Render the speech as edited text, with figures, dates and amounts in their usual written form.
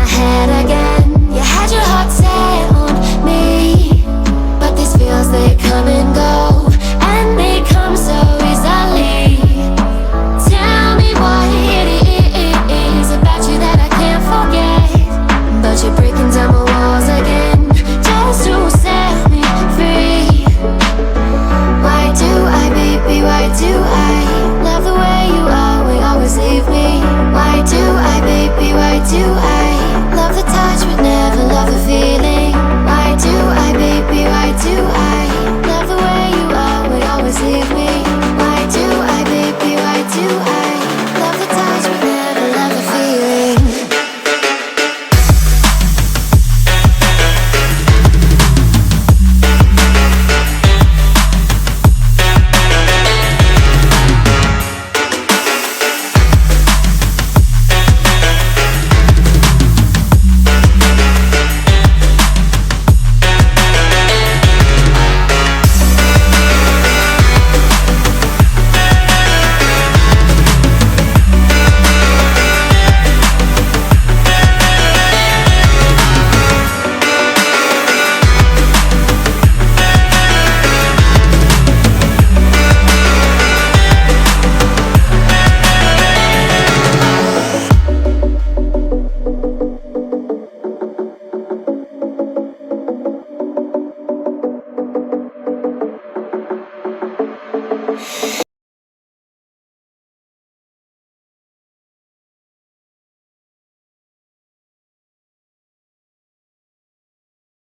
head again. You had your heart set on me, but these feels, they come and go, and they come so easily. Tell me what it is about you that I can't forget, but you're breaking down my walls again just to set me free. Why do I, baby, why do I love the way you always leave me? Why do I, baby, why do I